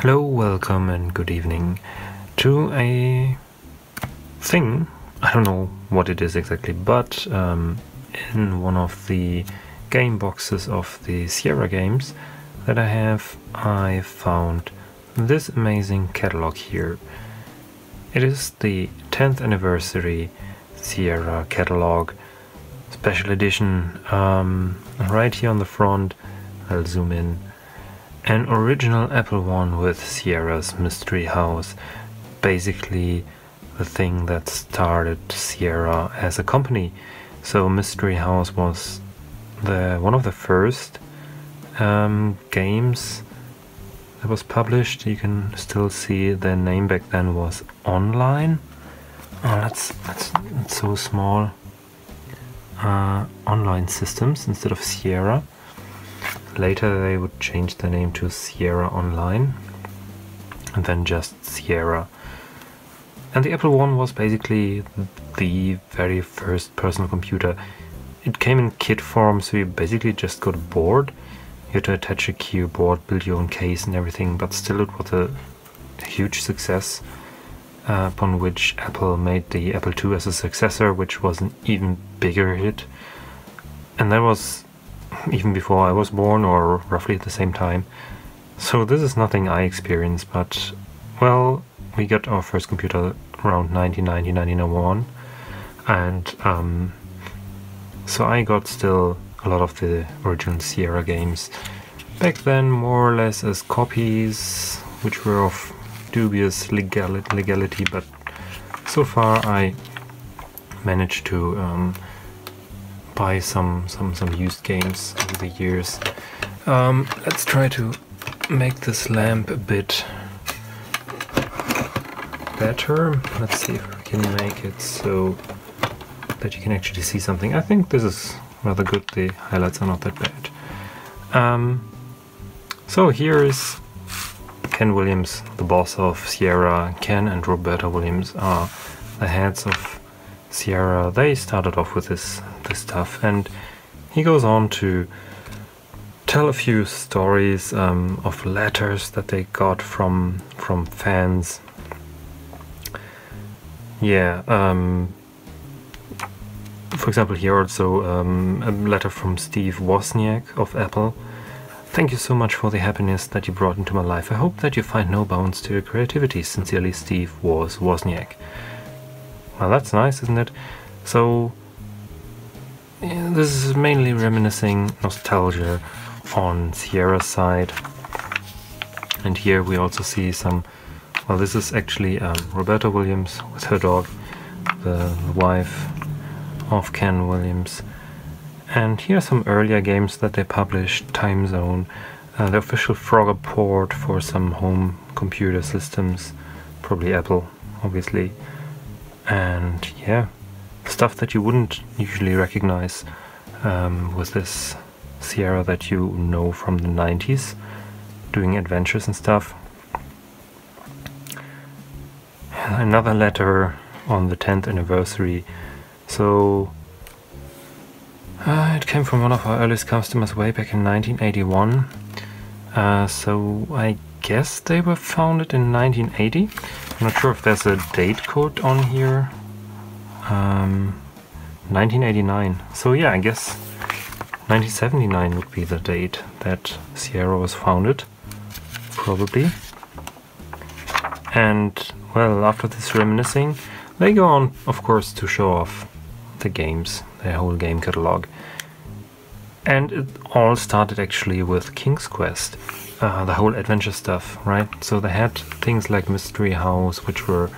Hello, welcome and good evening to a thing. I don't know what it is exactly, but in one of the game boxes of the Sierra games that I have, I found this amazing catalog here. It is the 10th anniversary Sierra catalog special edition. Right here on the front, I'll zoom in. An original Apple one with Sierra's Mystery House, basically the thing that started Sierra as a company. So Mystery House was one of the first games that was published. You can still see the name back then was Online. Oh, that's so small. Online Systems instead of Sierra. Later they would change the name to Sierra Online and then just Sierra. And the Apple I was basically the very first personal computer. It came in kit form, so you basically just got a board. You had to attach a keyboard, build your own case and everything, but still it was a huge success, upon which Apple made the Apple II as a successor, which was an even bigger hit. And that was even before I was born, or roughly at the same time. So this is nothing I experienced, but well, we got our first computer around 1990, 1901, and so I got still a lot of the original Sierra games back then, more or less as copies, which were of dubious legality, but so far I managed to buy some used games over the years. Let's try to make this lamp a bit better. Let's see if we can make it so that you can actually see something. I think this is rather good. The highlights are not that bad. So here is Ken Williams, the boss of Sierra. Ken and Roberta Williams are the heads of Sierra. They started off with this stuff, and he goes on to tell a few stories of letters that they got from fans. Yeah, for example, here also a letter from Steve Wozniak of Apple. Thank you so much for the happiness that you brought into my life. I hope that you find no bounds to your creativity. Sincerely, Steve Wozniak. Well, that's nice, isn't it? So yeah, this is mainly reminiscing nostalgia on Sierra's side. And here we also see some, well, this is actually Roberta Williams with her dog, the wife of Ken Williams. And here are some earlier games that they published. Time Zone, the official Frogger port for some home computer systems, probably Apple, obviously. And yeah, stuff that you wouldn't usually recognize with this Sierra that you know from the 90s, doing adventures and stuff. Another letter on the 10th anniversary. So it came from one of our earliest customers way back in 1981. So I guess they were founded in 1980. I'm not sure if there's a date code on here. 1989. So yeah, I guess 1979 would be the date that Sierra was founded, probably. And well, after this reminiscing, they go on, of course, to show off the games, their whole game catalog. And it all started actually with King's Quest, the whole adventure stuff, right? So they had things like Mystery House, which were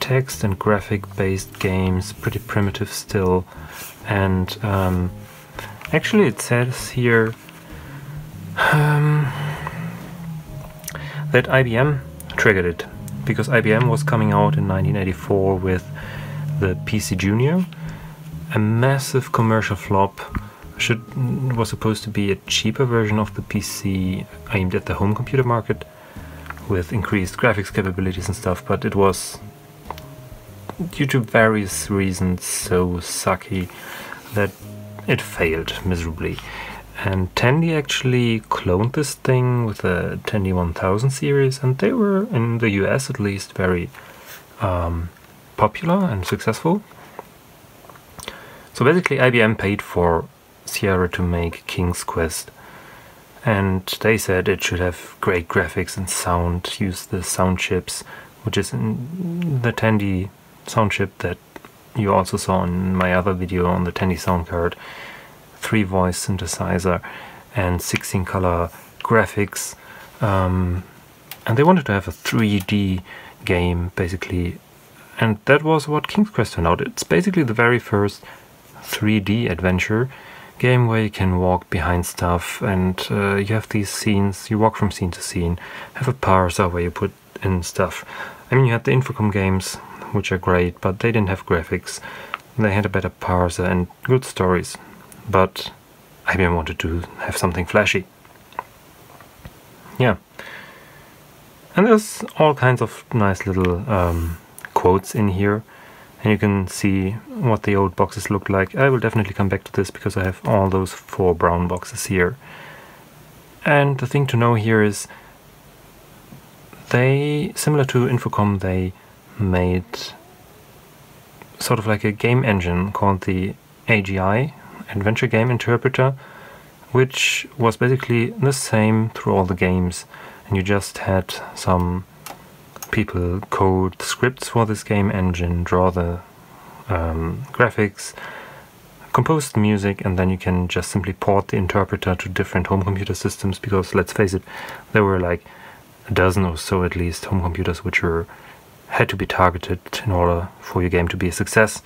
text and graphic based games, pretty primitive still. And actually it says here that IBM triggered it, because IBM was coming out in 1984 with the PC Junior, a massive commercial flop. Was supposed to be a cheaper version of the PC aimed at the home computer market with increased graphics capabilities and stuff, but it was, due to various reasons, so sucky that it failed miserably. And Tandy actually cloned this thing with the Tandy 1000 series, and they were, in the US at least, very popular and successful. So basically IBM paid for Sierra to make King's Quest, and they said it should have great graphics and sound, use the sound chips, which is in the Tandy sound chip that you also saw in my other video on the Tandy sound card, 3-voice synthesizer and 16-color graphics, and they wanted to have a 3D game basically, and that was what King's Quest turned out. It's basically the very first 3D adventure game where you can walk behind stuff, and you have these scenes, you walk from scene to scene, have a parser where you put in stuff. I mean, you had the Infocom games, which are great, but they didn't have graphics. They had a better parser and good stories, but IBM wanted to have something flashy. Yeah. And there's all kinds of nice little quotes in here, and you can see what the old boxes look like. I will definitely come back to this because I have all those 4 brown boxes here. And the thing to know here is they, similar to Infocom, they made sort of like a game engine called the AGI, Adventure Game Interpreter, which was basically the same through all the games, and you just had some people code scripts for this game engine, draw the graphics, compose the music, and then you can just simply port the interpreter to different home computer systems, because let's face it, there were like a dozen or so at least home computers which had to be targeted in order for your game to be a success.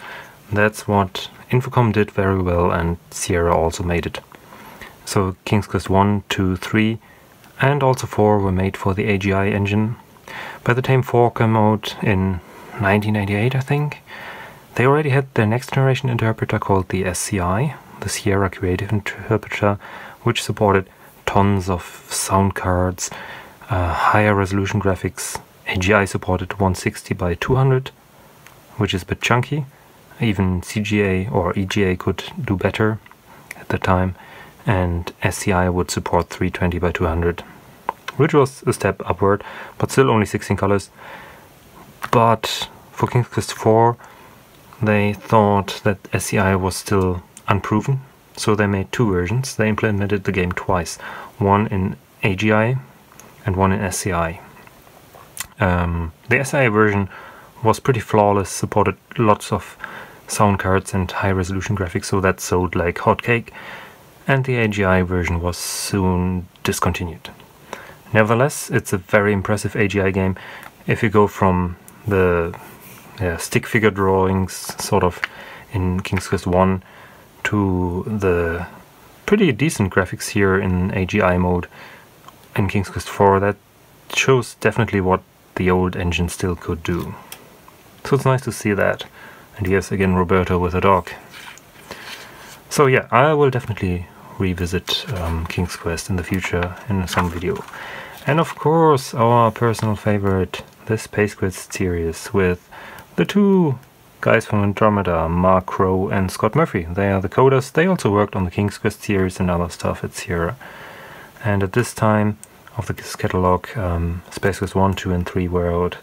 That's what Infocom did very well, and Sierra also made it. So King's Quest 1, 2, 3 and also 4 were made for the AGI engine. By the time 4 came out in 1998, I think, they already had their next generation interpreter called the SCI, the Sierra Creative Interpreter, which supported tons of sound cards, higher resolution graphics. AGI supported 160 by 200, which is a bit chunky. Even CGA or EGA could do better at the time, and SCI would support 320 by 200, which was a step upward, but still only 16 colors. But for King's Quest 4, they thought that SCI was still unproven, so they made 2 versions. They implemented the game twice, one in AGI and one in SCI. The SCI version was pretty flawless, supported lots of sound cards and high resolution graphics, so that sold like hotcake, and the AGI version was soon discontinued. Nevertheless, it's a very impressive AGI game. If you go from the stick figure drawings sort of in King's Quest 1 to the pretty decent graphics here in AGI mode in King's Quest 4, that shows definitely what the old engine still could do. So it's nice to see that. And here's again Roberto with a dog. So yeah, I will definitely revisit King's Quest in the future in some video. And of course our personal favorite, the Space Quest series with the 2 guys from Andromeda, Mark Crow and Scott Murphy. They are the coders. They also worked on the King's Quest series and other stuff at Sierra. And at this time of this catalog, Space Quest 1, 2 and 3 were out.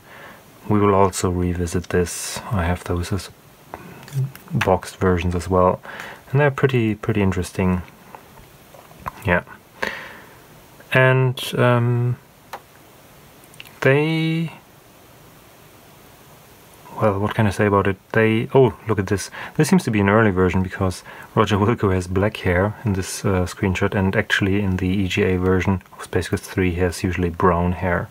We will also revisit this. I have those as boxed versions as well, and they're pretty interesting. Yeah. And they, well, what can I say about it? Oh, look at this. This seems to be an early version because Roger Wilco has black hair in this screenshot, and actually in the EGA version of Space Quest 3 he has usually brown hair.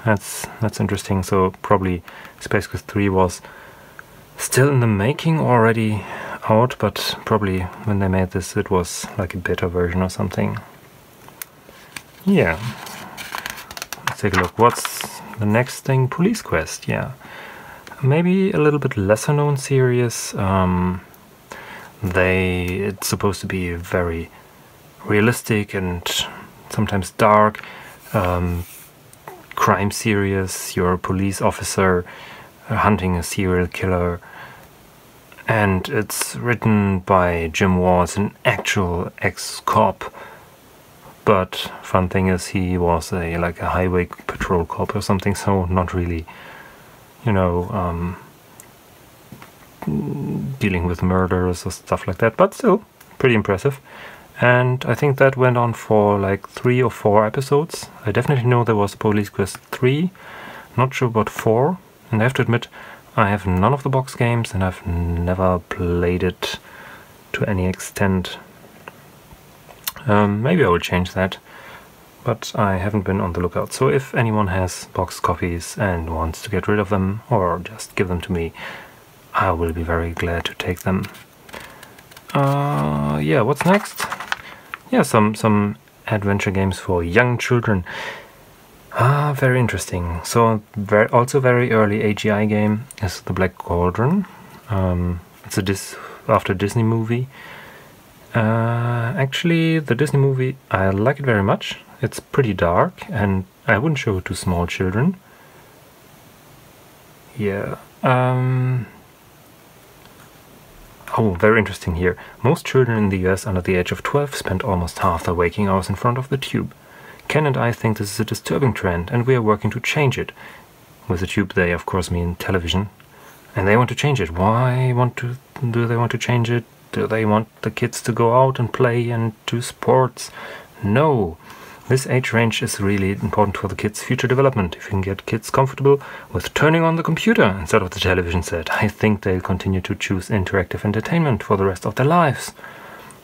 That's interesting. So probably Space Quest 3 was still in the making, already out, but probably when they made this it was like a beta version or something. Yeah. Let's take a look. What's the next thing? Police Quest, yeah. Maybe a little bit lesser known series. It's supposed to be very realistic and sometimes dark. Crime series. You're a police officer hunting a serial killer, and it's written by Jim Wars, an actual ex-cop. But fun thing is, he was like a highway patrol cop or something, so not really, you know, dealing with murders or stuff like that, but still pretty impressive. And I think that went on for like 3 or 4 episodes. I definitely know there was Police Quest 3, not sure about 4, and I have to admit I have none of the box games and I've never played it to any extent. Maybe I will change that, but I haven't been on the lookout. So if anyone has box copies and wants to get rid of them or just give them to me, I will be very glad to take them. Yeah, what's next? Yeah, some adventure games for young children. Very interesting. So also very early AGI game is the Black Cauldron. It's a after Disney movie. Actually, the Disney movie, I like it very much. It's pretty dark, and I wouldn't show it to small children. Yeah. Oh, very interesting here. Most children in the US under the age of 12 spend almost half their waking hours in front of the tube. Ken and I think this is a disturbing trend, and we are working to change it. With the tube, they of course mean television. And they want to change it. Why do they want to change it? Do they want the kids to go out and play and do sports? No. This age range is really important for the kids' future development. If you can get kids comfortable with turning on the computer instead of the television set, I think they'll continue to choose interactive entertainment for the rest of their lives.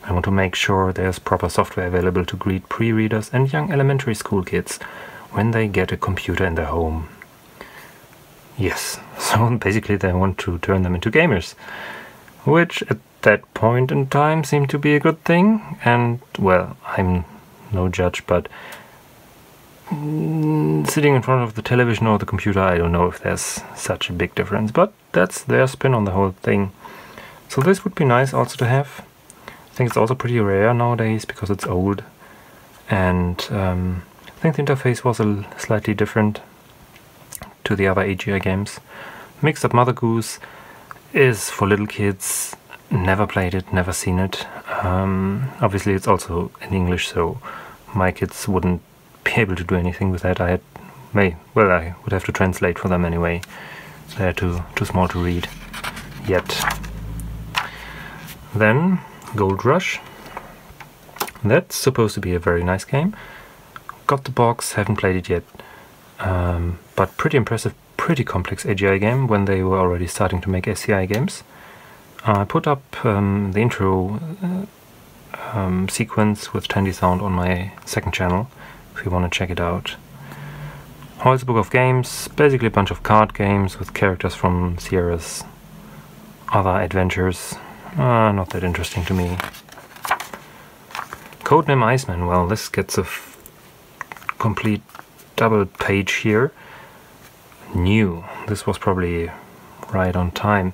I want to make sure there's proper software available to greet pre-readers and young elementary school kids when they get a computer in their home. Yes, so basically they want to turn them into gamers, which at that point in time seemed to be a good thing. And well, I'm no judge, but sitting in front of the television or the computer, I don't know if there's such a big difference, but that's their spin on the whole thing. So this would be nice also to have. I think it's also pretty rare nowadays because it's old, and I think the interface was slightly different to the other AGI games. Mixed Up Mother Goose is for little kids. Never played it, never seen it. Obviously it's also in English, so my kids wouldn't be able to do anything with that. I would have to translate for them anyway. They're too small to read yet. Then Gold Rush. That's supposed to be a very nice game. Got the box, haven't played it yet. But pretty impressive, pretty complex AGI game when they were already starting to make SCI games. I put up the intro sequence with Tandy Sound on my second channel, if you want to check it out. Hoyle's Book of Games, basically a bunch of card games with characters from Sierra's other adventures. Not that interesting to me. Codename Iseman, well, this gets a complete double page here. New. This was probably right on time.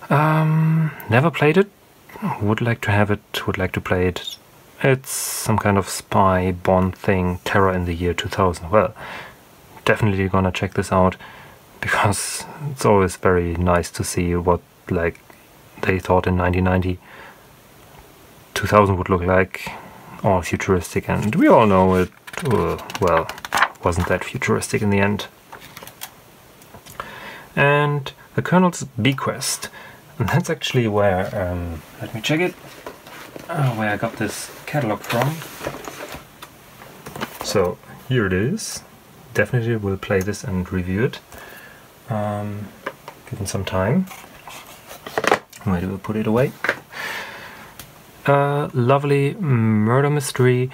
Never played it. Would like to have it, would like to play it. It's some kind of spy Bond thing, Terror in the Year 2000. Well, definitely gonna check this out, because it's always very nice to see what like they thought in 1990 2000 would look like, all futuristic, and we all know it, well, wasn't that futuristic in the end. And the Colonel's Bequest. And that's actually where, let me check it, where I got this catalog from. So here it is. Definitely will play this and review it, given some time. Where do we put it away? Lovely murder mystery.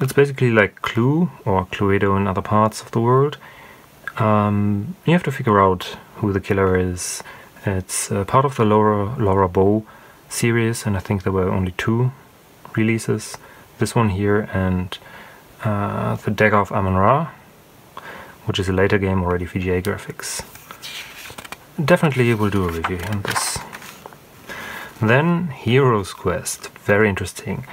It's basically like Clue or Cluedo in other parts of the world. You have to figure out who the killer is. It's part of the Laura Bow series, and I think there were only 2 releases. This one here and the Dagger of Amun-Ra, which is a later game, already VGA graphics. Definitely will do a review on this. Then Hero's Quest, very interesting.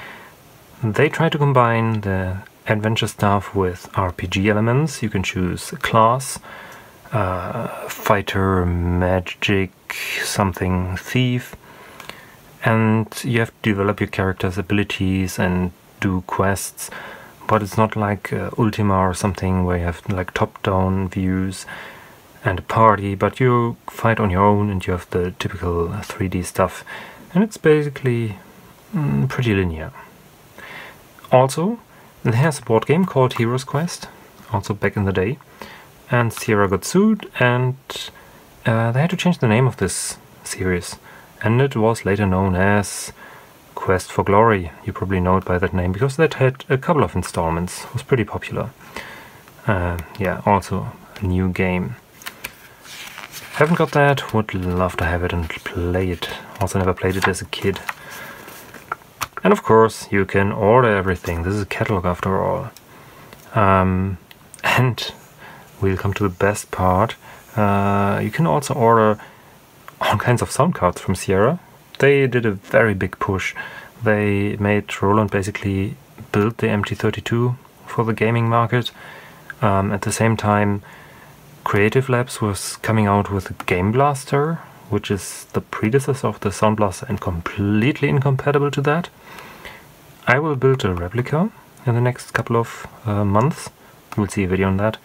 They try to combine the adventure stuff with RPG elements. You can choose a class, fighter, magic, something thief, and you have to develop your character's abilities and do quests. But it's not like Ultima or something where you have like top-down views and a party, but you fight on your own and you have the typical 3D stuff, and it's basically pretty linear. Also, there's a board game called Heroes Quest, also back in the day, and Sierra got sued, and they had to change the name of this series, and it was later known as Quest for Glory. You probably know it by that name because that had a couple of installments. It was pretty popular. Yeah, also a new game. Haven't got that, would love to have it and play it. Also never played it as a kid. And of course you can order everything. This is a catalog after all. And we'll come to the best part. You can also order all kinds of sound cards from Sierra. They did a very big push. They made Roland basically build the MT32 for the gaming market. At the same time, Creative Labs was coming out with a Game Blaster, which is the predecessor of the Sound Blaster and completely incompatible to that. I will build a replica in the next couple of months. You'll see a video on that,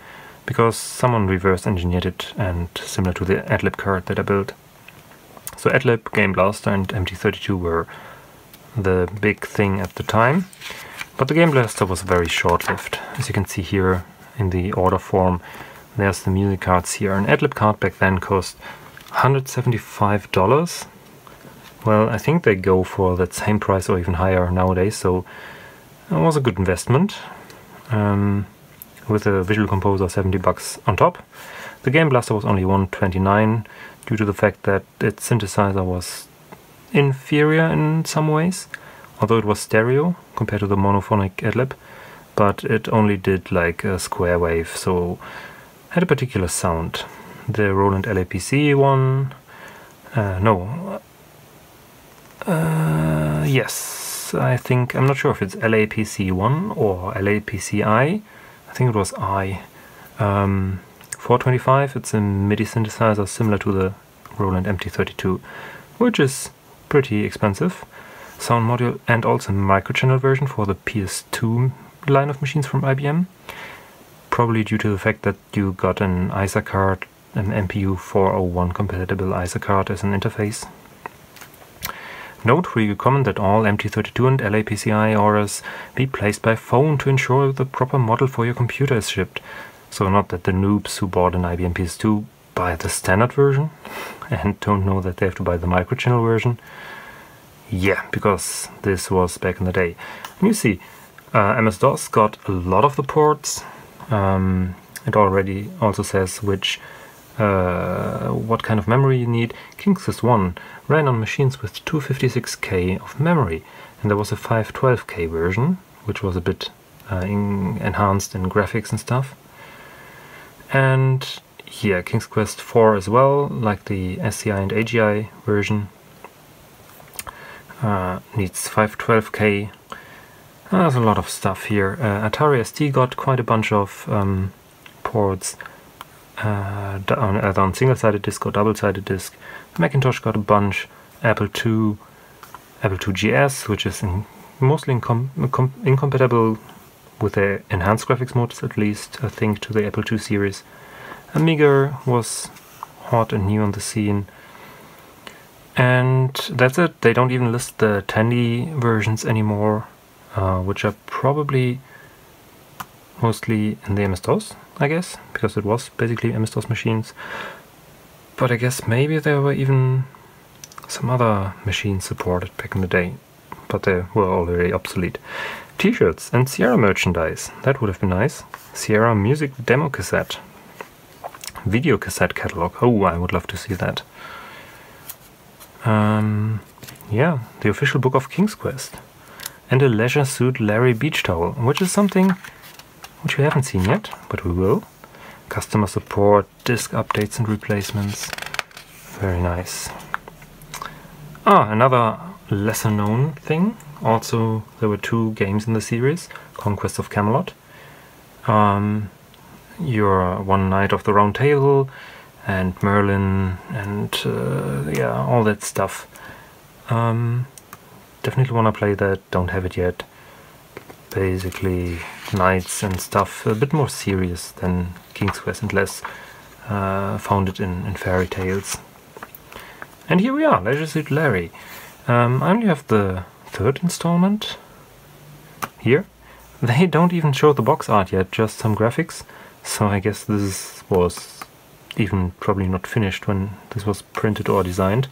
because someone reverse engineered it and similar to the Adlib card that I built. So Adlib, Game Blaster and MT32 were the big thing at the time, but the Game Blaster was very short-lived. As you can see here in the order form, there's the music cards here. An Adlib card back then cost $175. Well, I think they go for that same price or even higher nowadays, so it was a good investment. With a Visual Composer 70 bucks on top. The Game Blaster was only $129 due to the fact that its synthesizer was inferior in some ways, although it was stereo compared to the monophonic Adlib, but it only did like a square wave, so had a particular sound. The Roland LAPC one, yes, I think, I'm not sure if it's LAPC1 or LAPCI. I think it was I. 425, it's a MIDI synthesizer similar to the Roland MT32, which is pretty expensive. Sound module and also microchannel version for the PS2 line of machines from IBM. Probably due to the fact that you got an ISA card, an MPU 401 compatible ISA card as an interface. Note, we recommend that all MT32 and LAPCI orders be placed by phone to ensure the proper model for your computer is shipped. So not that the noobs who bought an IBM PS2 buy the standard version and don't know that they have to buy the microchannel version. Yeah, because this was back in the day. And you see, MS-DOS got a lot of the ports. It already also says which what kind of memory you need. King's Quest 1 ran on machines with 256K of memory, and there was a 512K version, which was a bit enhanced in graphics and stuff. And yeah, King's Quest 4 as well, like the SCI and AGI version, needs 512K. There's a lot of stuff here. Atari ST got quite a bunch of ports, either on single-sided disk or double-sided disk. Macintosh got a bunch. Apple II GS, which is mostly incompatible with the enhanced graphics modes, at least I think, to the Apple II series. Amiga was hot and new on the scene. And that's it. They don't even list the Tandy versions anymore, which are probably mostly in the MS-DOS, I guess, because it was basically MS-DOS machines. But I guess maybe there were even some other machines supported back in the day, but they were already obsolete. T-shirts and Sierra merchandise, that would have been nice. Sierra music demo cassette. Video cassette catalog, oh, I would love to see that. Yeah, the official book of King's Quest. And a leisure suit Larry beach towel, which is something which we haven't seen yet, but we will. Customer support, disk updates and replacements. Very nice. Another lesser known thing. Also, there were two games in the series, Conquest of Camelot. your one knight of the round table and Merlin and yeah, all that stuff. Definitely want to play that, don't have it yet. Basically knights and stuff, a bit more serious than King's Quest and less founded in fairy tales. And here we are, Leisure Suit Larry. I only have the third installment here. They don't even show the box art yet, just some graphics. So I guess this was even probably not finished when this was printed or designed.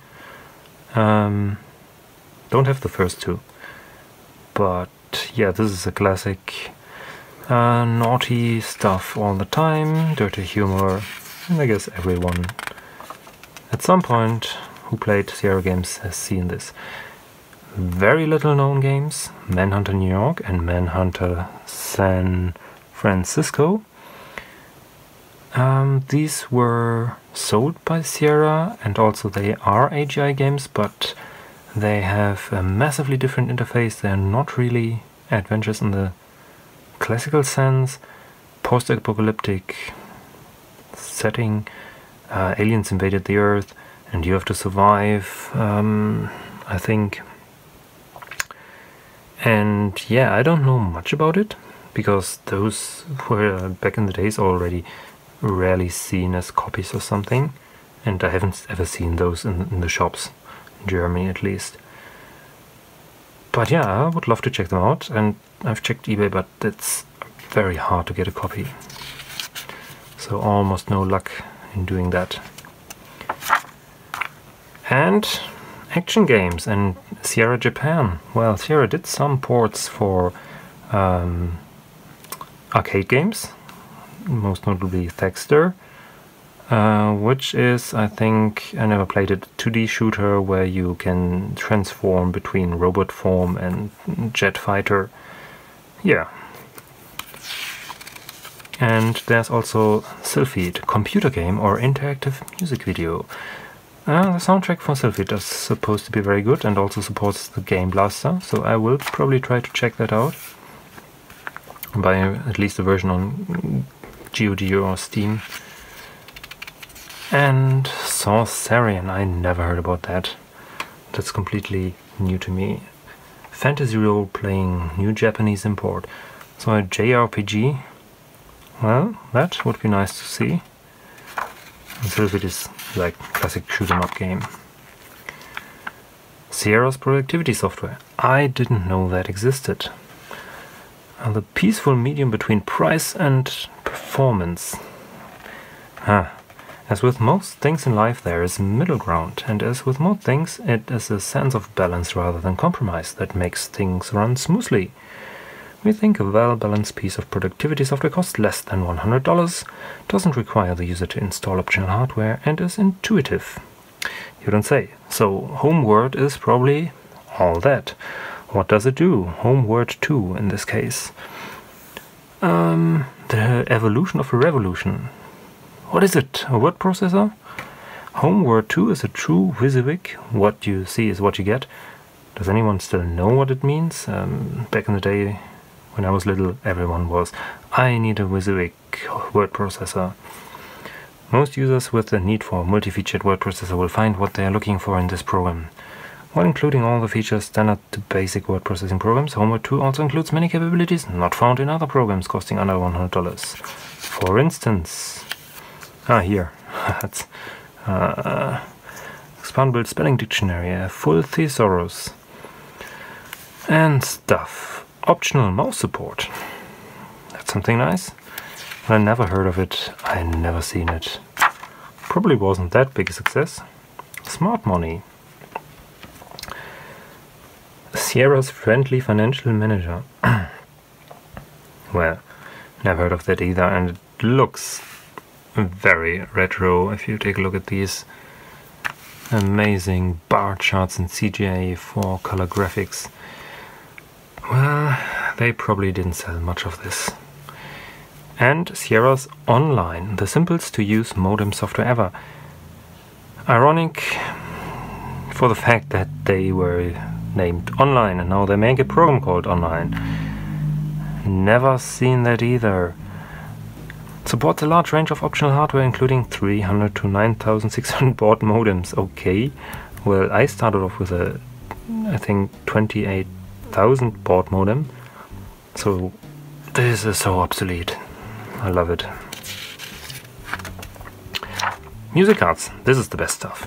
Don't have the first two. But yeah, this is a classic naughty stuff all the time, dirty humor, and I guess everyone at some point who played Sierra games has seen this. Very little known games, Manhunter New York and Manhunter San Francisco. These were sold by Sierra, and also they are AGI games, but they have a massively different interface. They're not really adventures in the classical sense. Post-apocalyptic setting, aliens invaded the Earth, and you have to survive, I think. And yeah, I don't know much about it, because those were back in the days already rarely seen as copies or something, and I haven't ever seen those in the shops, in Germany at least. But yeah, I would love to check them out, and I've checked eBay, but it's very hard to get a copy. So almost no luck in doing that. And action games and Sierra Japan. Well, Sierra did some ports for arcade games, most notably Thexter, which is, I think, I never played it, 2D shooter where you can transform between robot form and jet fighter. Yeah. And there's also Sylphid, computer game or interactive music video. The soundtrack for Sylphid is supposed to be very good and also supports the Game Blaster, so I will probably try to check that out. Buy at least a version on GOG or Steam. And Sorcerian, I never heard about that. That's completely new to me. Fantasy role-playing, new Japanese import. So a JRPG, well, that would be nice to see. Sylphid is like classic shoot-'em-up game. Sierra's productivity software. I didn't know that existed. The peaceful medium between price and performance. As with most things in life, there is a middle ground, and as with most things, it is a sense of balance rather than compromise that makes things run smoothly. We think a well-balanced piece of productivity software costs less than $100, doesn't require the user to install optional hardware, and is intuitive. You don't say. So, Homeward is probably all that. What does it do? Homeward 2 in this case. The evolution of a revolution. What is it? A word processor? Homeward 2 is a true WYSIWYG. What you see is what you get. Does anyone still know what it means? Back in the day, when I was little, everyone was, I need a WYSIWYG word processor. Most users with the need for a multi-featured word processor will find what they are looking for in this program. While including all the features standard to basic word processing programs, Homeward 2 also includes many capabilities not found in other programs costing under $100. For instance, here, that's expandable spelling dictionary, a full thesaurus, and stuff. Optional mouse support. That's something nice. I never heard of it. I never seen it. Probably wasn't that big a success. Smart money. Sierra's friendly financial manager. Well, never heard of that either, and it looks very retro if you take a look at these amazing bar charts and CGA 4 color graphics. Well, they probably didn't sell much of this. And Sierra's Online, the simplest to use modem software ever. Ironic for the fact that they were named Online and now they make a program called Online. Never seen that either. Supports a large range of optional hardware, including 300 to 9600 baud modems. Okay, well, I started off with a, I think, 28,000 baud modem. So this is so obsolete. I love it. Music cards. This is the best stuff.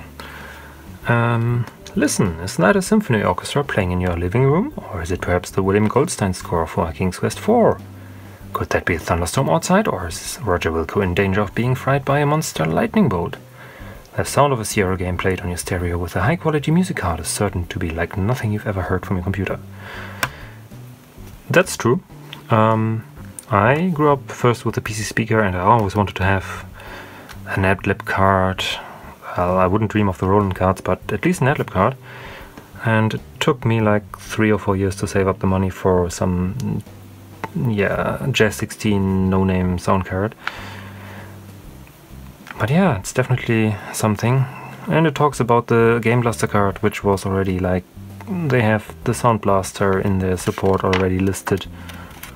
Listen, is that a symphony orchestra playing in your living room? Or is it perhaps the William Goldstein score for King's Quest IV? Could that be a thunderstorm outside, or is Roger Wilco in danger of being fried by a monster lightning bolt? The sound of a Sierra game played on your stereo with a high-quality music card is certain to be like nothing you've ever heard from your computer. That's true. I grew up first with a PC speaker, and I always wanted to have an ad-lib card. Well, I wouldn't dream of the Roland cards, but at least an ad-lib card. And it took me like 3 or 4 years to save up the money for some, Jazz 16 no-name sound card. But yeah, it's definitely something. And it talks about the Game Blaster card, which was already like, they have the Sound Blaster in their support already listed.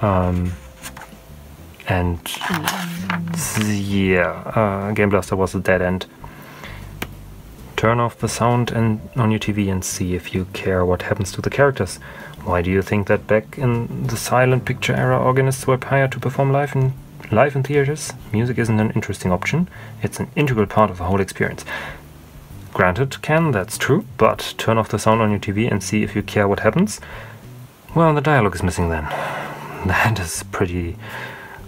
Game Blaster was a dead end. Turn off the sound on your TV and see if you care what happens to the characters. Why do you think that back in the silent picture era organists were hired to perform live in theaters? Music isn't an interesting option, it's an integral part of the whole experience. Granted, Ken, that's true, but turn off the sound on your TV and see if you care what happens? Well, the dialogue is missing then. That is pretty,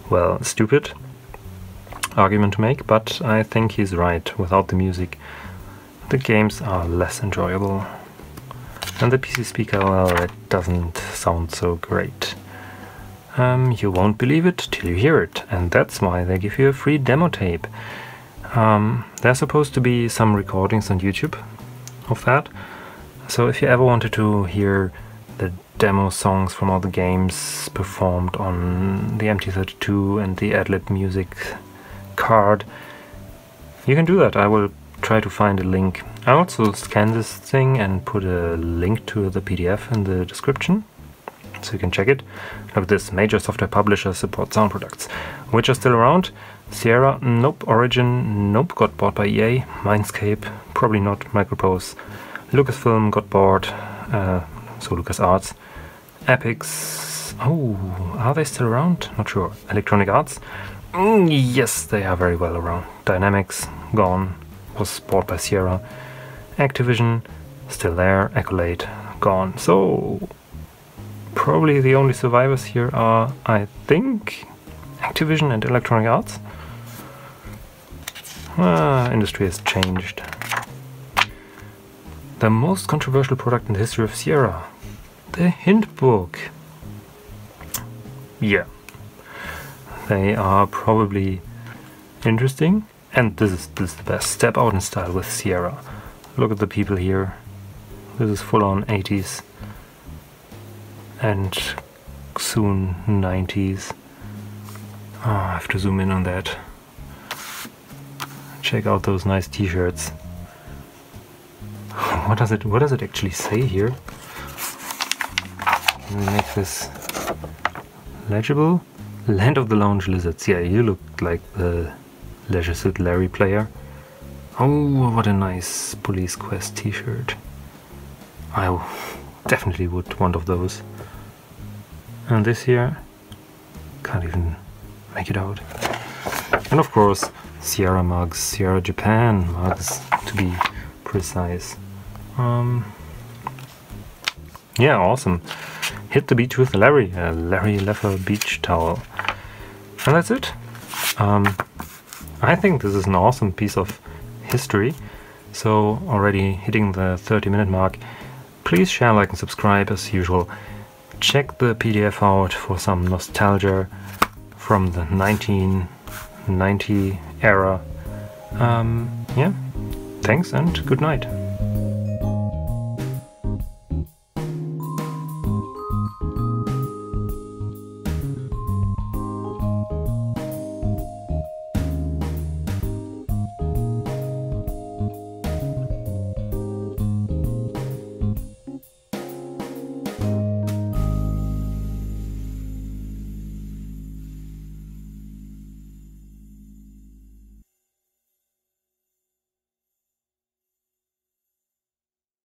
well, stupid argument to make, but I think he's right. Without the music, the games are less enjoyable. And the PC speaker, well, it doesn't sound so great. You won't believe it till you hear it, and that's why they give you a free demo tape. There's supposed to be some recordings on YouTube of that, so if you ever wanted to hear the demo songs from all the games performed on the MT32 and the Adlib music card, you can do that. I will try to find a link. I also scan this thing and put a link to the PDF in the description, so you can check it. Look at this, major software publishers support sound products. Which are still around? Sierra, nope. Origin, nope, got bought by EA. Mindscape, probably not. Microprose. Lucasfilm got bought, so LucasArts. Epix, oh, are they still around? Not sure. Electronic Arts? Yes, they are very well around. Dynamics, gone, was bought by Sierra. Activision, still there. Accolade, gone. So, probably the only survivors here are, I think, Activision and Electronic Arts. Industry has changed. The most controversial product in the history of Sierra. The hint book. Yeah. They are probably interesting. And this is the best. Step out in style with Sierra. Look at the people here. This is full on 80s. And soon 90s. Oh, I have to zoom in on that. Check out those nice t-shirts. What does it actually say here? Make this legible. Land of the Lounge Lizards. Yeah, you look like the Leisure Suit Larry player. Oh, what a nice Police Quest t-shirt. I definitely would want of those. And this here, can't even make it out. And of course, Sierra mugs, Sierra Japan mugs, to be precise. Yeah, awesome. Hit the beach with Larry, a Larry Leffer beach towel. And that's it. I think this is an awesome piece of history. So already hitting the 30-minute mark. Please share, like and subscribe as usual. Check the PDF out for some nostalgia from the 1990 era. Yeah, thanks and good night.